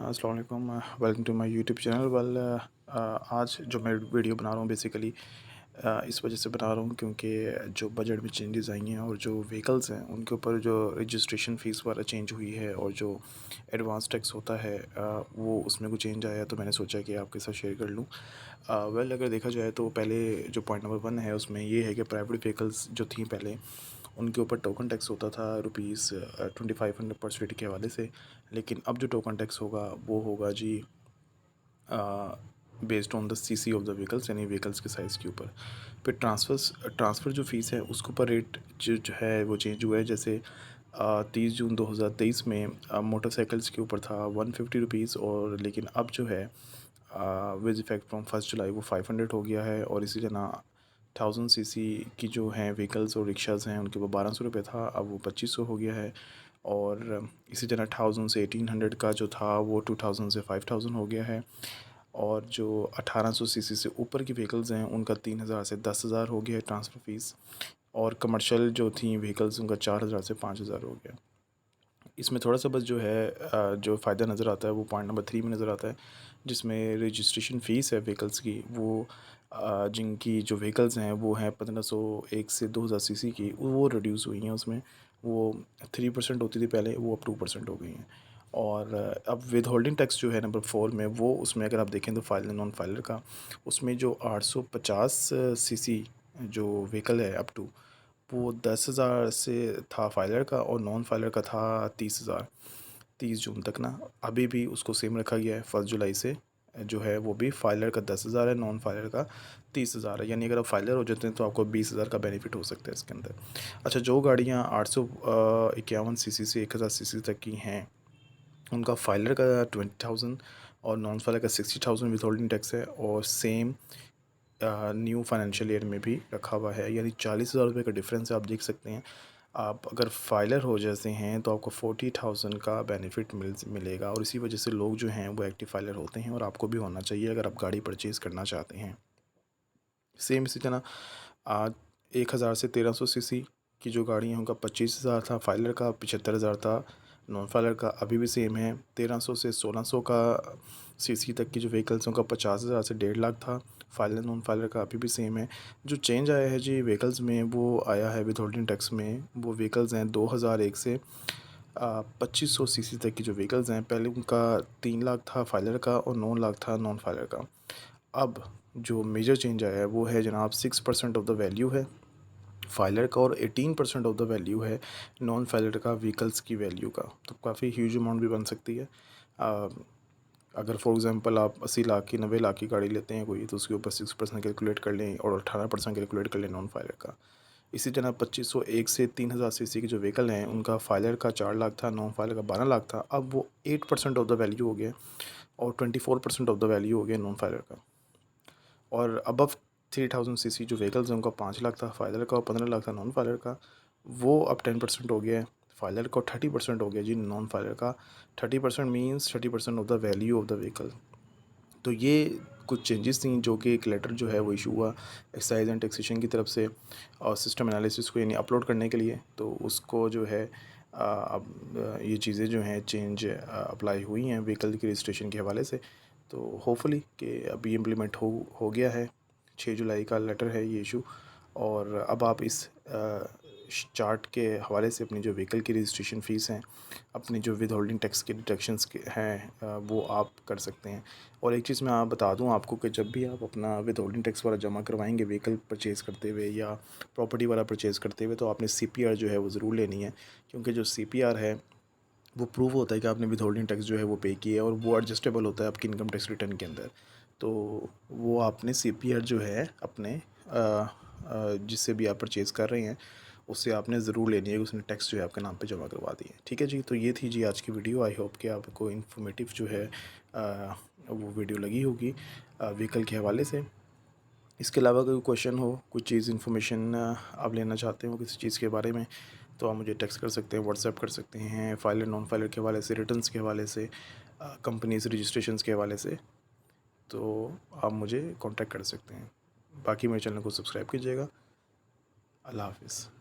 अस्सलाम वालेकुम। Welcome to my YouTube channel. आज जो मैं वीडियो बना रहा हूँ बेसिकली इस वजह से बना रहा हूँ क्योंकि जो बजट में चेंजेस आई हैं और जो व्हीकल्स हैं उनके ऊपर जो रजिस्ट्रेशन फ़ीस वगैरह चेंज हुई है और जो एडवांस टैक्स होता है वो उसमें कुछ चेंज आया, तो मैंने सोचा कि आपके साथ शेयर कर लूँ। अगर देखा जाए तो पहले जो पॉइंट नंबर 1 है उसमें ये है कि प्राइवेट व्हीकल्स जो थी पहले उनके ऊपर टोकन टैक्स होता था रुपीज़ 2500 पर सिटी के हवाले से। लेकिन अब जो टोकन टैक्स होगा वो होगा जी based on the CC of the vehicles, यानी व्हीकल्स के साइज़ के ऊपर। फिर ट्रांसफ़र जो फ़ीस है उसके ऊपर रेट जो है वो चेंज हुआ है। जैसे 30 जून 2023 में मोटरसाइकिल्स के ऊपर था 150 रुपीज़, और लेकिन अब जो है विद इफ़ेक्ट फ्रॉम 1 जुलाई वो 500 हो गया है। और इसी तरह 1000 सीसी की जो हैं व्हीकल्स और रिक्शाज़ हैं उनके वो 1200 रुपये था, अब वो 2500 हो गया है। और इसी तरह 1000 से 1800 का जो था वो 2000 से 5000 हो गया है। और जो 1800 सीसी से ऊपर की व्हीकल्स हैं उनका 3000 से 10,000 हो गया है ट्रांसफ़र फ़ीस। और कमर्शियल जो थी व्हीकल्स उनका 4000 से 5000 हो गया। इसमें थोड़ा सा बस जो है जो फ़ायदा नज़र आता है वो पॉइंट नंबर 3 में नज़र आता है, जिसमें रजिस्ट्रेशन फ़ीस है व्हीकल्स की वो जिनकी जो व्हीकल्स हैं वो हैं 1501 से 2000 सीसी की, वो रिड्यूस हुई हैं। उसमें वो 3% होती थी पहले, वो अब 2% हो गई हैं। और अब विद होल्डिंग टैक्स जो है नंबर 4 में, वो उसमें अगर आप देखें तो फाइलर नॉन फाइलर का, उसमें जो 850 सीसी जो व्हीकल है अप टू, वो 10,000 से था फाइलर का और नॉन फाइलर का था 30,000, 30 जून तक ना। अभी भी उसको सेम रखा गया है 1 जुलाई से। जो है वो भी फाइलर का 10,000 है, नॉन फाइलर का 30,000 है। यानी अगर आप फाइलर हो जाते हैं तो आपको 20,000 का बेनिफिट हो सकता है इसके अंदर। अच्छा, जो गाड़ियाँ 851 सीसी से 1000 सीसी तक की हैं उनका फाइलर का 20,000 और नॉन फाइलर का 60,000 विद होल्डिंग टैक्स है। और सेम न्यू फाइनेंशियल ईयर में भी रखा हुआ है, यानी 40,000 रुपये का डिफरेंस है। आप देख सकते हैं, आप अगर फाइलर हो जाते हैं तो आपको 40,000 का बेनिफिट मिलेगा। और इसी वजह से लोग जो हैं वो एक्टिव फाइलर होते हैं, और आपको भी होना चाहिए अगर आप गाड़ी परचेज़ करना चाहते हैं। सेम इसी तरह 1000 से 1300 सीसी की जो गाड़ी हैं उनका 25,000 था फाइलर का, 75,000 था नॉन फाइलर का। अभी भी सेम है। 1300 से 1600 का सीसी तक की जो व्हीकल्स हैं उनका 50,000 से 1.5 लाख था फाइलर नॉन फाइलर का, अभी भी सेम है। जो चेंज आया है जी व्हीकल्स में वो आया है विद होल्डिंग टैक्स में। वो व्हीकल्स हैं 2001 से 2500 सीसी तक की जो व्हीकल्स हैं, पहले उनका 3 लाख था फाइलर का और 9 लाख था नॉन फाइलर का। अब जो मेजर चेंज आया है वो है जनाब 6% ऑफ द वैल्यू है फाइलर का, और 18% ऑफ द वैल्यू है नॉन फाइलर का व्हीकल्स की वैल्यू का। तो काफ़ी ह्यूज अमाउंट भी बन सकती है। अ, अगर फॉर एग्जांपल आप 80 लाख की 90 लाख की गाड़ी लेते हैं कोई, तो उसके ऊपर 6% कैलकुलेट कर लें और 18% कैलकुलेट कर लें नॉन फाइलर का। इसी तरह 2501 से 3000 सीसी के जो व्हीकल हैं उनका फाइलर का 4 लाख था, नॉन फाइलर का 12 लाख था। अब वो 8% ऑफ द वैल्यू हो गया और 24% ऑफ द वैल्यू हो गया नॉन फाइलर का। और अबव 3000 सीसी जो व्हीकल्स हैं उनका 5 लाख था फाइलर का और 15 लाख था नॉन फाइलर का। वो अब 10% हो गया है फाइलर का और 30% हो गया जी नॉन फाइलर का। 30% means 30% of the value of the vehicle. तो ये कुछ चेंजेस थी जो कि एक लेटर जो है वो इशू हुआ एक्साइज एंड टैक्सेशन की तरफ से, और सिस्टम एनालिसिस को यानी अपलोड करने के लिए। तो उसको जो है अब ये चीज़ें जो हैं चेंज अप्लाई हुई हैं व्हीकल के रजिस्ट्रेशन के हवाले से। तो होपफुली कि अभी इम्प्लीमेंट हो गया है। 6 जुलाई का लेटर है ये इशू। और अब आप इस चार्ट के हवाले से अपनी जो व्हीकल की रजिस्ट्रेशन फ़ीस हैं, अपनी जो विद होल्डिंग टैक्स के डिडक्शंस के हैं वो आप कर सकते हैं। और एक चीज़ मैं आप बता दूं आपको कि जब भी आप अपना विद होल्डिंग टैक्स वाला जमा करवाएंगे व्हीकल परचेज़ करते हुए या प्रॉपर्टी वाला परचेज़ करते हुए, तो आपने CPR जो है वो ज़रूर लेनी है। क्योंकि जो CPR है वो प्रूव होता है कि आपने विद होल्डिंग टैक्स जो है वो पे किया है, और वो एडजस्टेबल होता है आपकी इनकम टैक्स रिटर्न के अंदर। तो वो आपने CPR जो है अपने जिससे भी आप परचेज़ कर रहे हैं उससे आपने ज़रूर लेनी है, उसने टैक्स जो है आपके नाम पे जमा करवा दी है। ठीक है जी, तो ये थी जी आज की वीडियो। आई होप कि आपको इन्फॉर्मेटिव जो है वो वीडियो लगी होगी व्हीकल के हवाले से। इसके अलावा कोई क्वेश्चन हो, कोई चीज़ इन्फॉर्मेशन आप लेना चाहते हो किसी चीज़ के बारे में, तो आप मुझे टेक्स्ट कर सकते हैं, व्हाट्सएप कर सकते हैं, फाइलर नॉन फाइलर के हवाले से, रिटर्न्स के हवाले से, कंपनीज रजिस्ट्रेशंस के हवाले से। तो आप मुझे कांटेक्ट कर सकते हैं। बाकी मेरे चैनल को सब्सक्राइब कीजिएगा। अल्लाह हाफ़िज़।